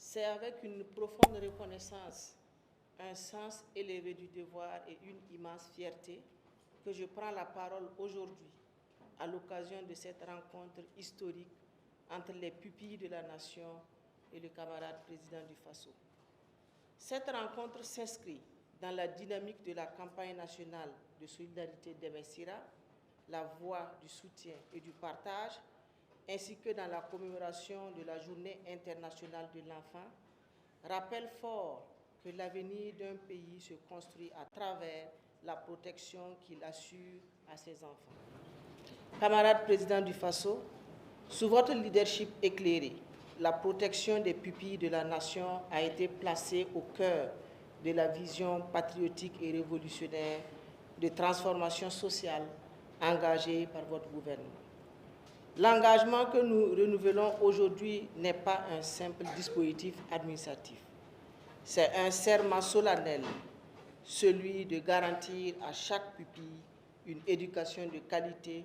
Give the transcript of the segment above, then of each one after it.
C'est avec une profonde reconnaissance, un sens élevé du devoir et une immense fierté que je prends la parole aujourd'hui à l'occasion de cette rencontre historique entre les pupilles de la nation et le camarade président du Faso. Cette rencontre s'inscrit dans la dynamique de la campagne nationale de solidarité d'Emessira, la voie du soutien et du partage, ainsi que dans la commémoration de la Journée internationale de l'enfant, rappelle fort que l'avenir d'un pays se construit à travers la protection qu'il assure à ses enfants. Camarade président du Faso, sous votre leadership éclairé, la protection des pupilles de la nation a été placée au cœur de la vision patriotique et révolutionnaire de transformation sociale engagée par votre gouvernement. L'engagement que nous renouvelons aujourd'hui n'est pas un simple dispositif administratif. C'est un serment solennel, celui de garantir à chaque pupille une éducation de qualité,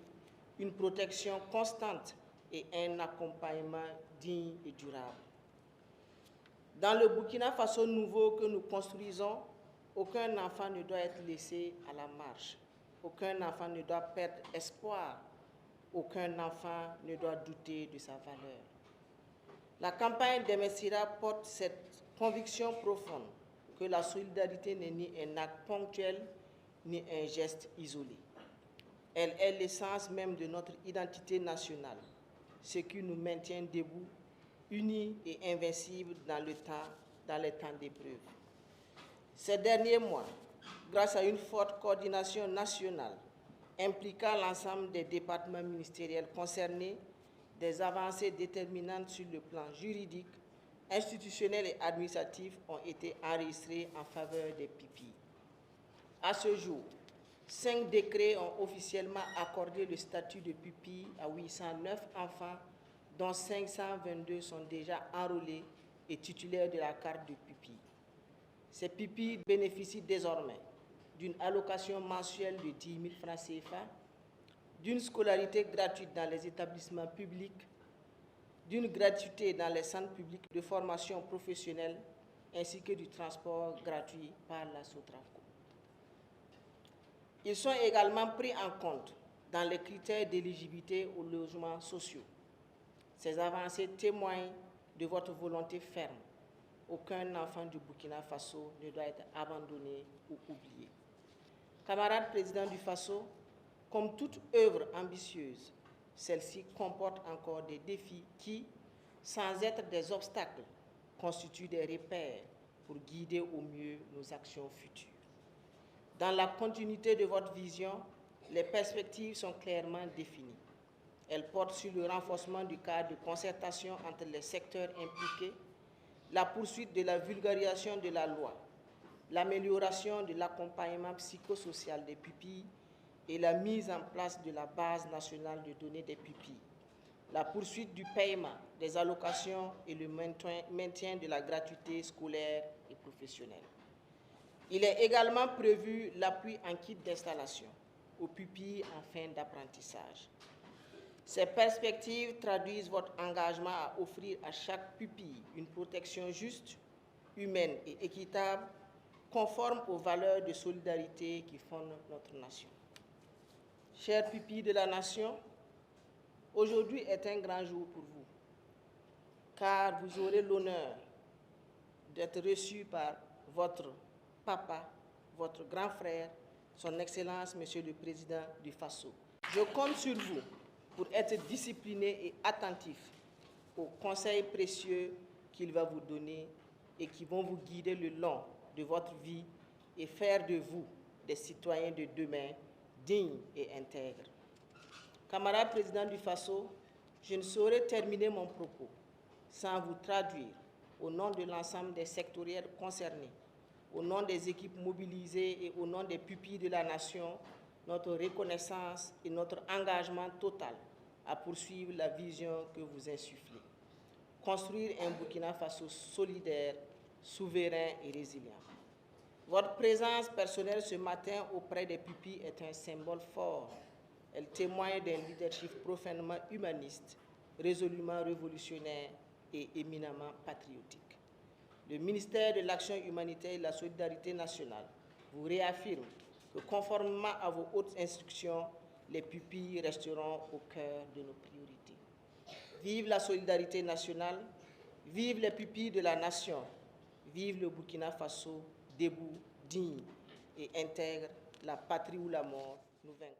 une protection constante et un accompagnement digne et durable. Dans le Burkina Faso nouveau que nous construisons, aucun enfant ne doit être laissé à la marge. Aucun enfant ne doit perdre espoir. Aucun enfant ne doit douter de sa valeur. La campagne d'Emessira porte cette conviction profonde que la solidarité n'est ni un acte ponctuel, ni un geste isolé. Elle est l'essence même de notre identité nationale, ce qui nous maintient debout, unis et invincibles dans les temps d'épreuve. Ces derniers mois, grâce à une forte coordination nationale impliquant l'ensemble des départements ministériels concernés, des avancées déterminantes sur le plan juridique, institutionnel et administratif ont été enregistrées en faveur des pupilles. À ce jour, 5 décrets ont officiellement accordé le statut de pupille à 809 enfants, dont 522 sont déjà enrôlés et titulaires de la carte de pupille. Ces pupilles bénéficient désormais d'une allocation mensuelle de 10 000 francs CFA, d'une scolarité gratuite dans les établissements publics, d'une gratuité dans les centres publics de formation professionnelle, ainsi que du transport gratuit par la SOTRAFCO. Ils sont également pris en compte dans les critères d'éligibilité aux logements sociaux. Ces avancées témoignent de votre volonté ferme. Aucun enfant du Burkina Faso ne doit être abandonné ou oublié. Camarade président du Faso, comme toute œuvre ambitieuse, celle-ci comporte encore des défis qui, sans être des obstacles, constituent des repères pour guider au mieux nos actions futures. Dans la continuité de votre vision, les perspectives sont clairement définies. Elles portent sur le renforcement du cadre de concertation entre les secteurs impliqués, la poursuite de la vulgarisation de la loi, l'amélioration de l'accompagnement psychosocial des pupilles et la mise en place de la base nationale de données des pupilles, la poursuite du paiement des allocations et le maintien de la gratuité scolaire et professionnelle. Il est également prévu l'appui en kit d'installation aux pupilles en fin d'apprentissage. Ces perspectives traduisent votre engagement à offrir à chaque pupille une protection juste, humaine et équitable, conforme aux valeurs de solidarité qui fondent notre nation. Chers pupilles de la nation, aujourd'hui est un grand jour pour vous, car vous aurez l'honneur d'être reçus par votre papa, votre grand frère, son Excellence, Monsieur le Président du Faso. Je compte sur vous pour être discipliné et attentif aux conseils précieux qu'il va vous donner et qui vont vous guider le long de votre vie et faire de vous des citoyens de demain dignes et intègres. Camarade président du Faso, je ne saurais terminer mon propos sans vous traduire, au nom de l'ensemble des sectoriels concernés, au nom des équipes mobilisées et au nom des pupilles de la nation, notre reconnaissance et notre engagement total à poursuivre la vision que vous insufflez. Construire un Burkina Faso solidaire, souverain et résilient. Votre présence personnelle ce matin auprès des pupilles est un symbole fort. Elle témoigne d'un leadership profondément humaniste, résolument révolutionnaire et éminemment patriotique. le ministère de l'Action humanitaire et de la solidarité nationale vous réaffirme que conformément à vos hautes instructions, les pupilles resteront au cœur de nos priorités. Vive la solidarité nationale, vive les pupilles de la nation, vive le Burkina Faso, debout, digne et intègre, la patrie ou la mort, nous vaincrons.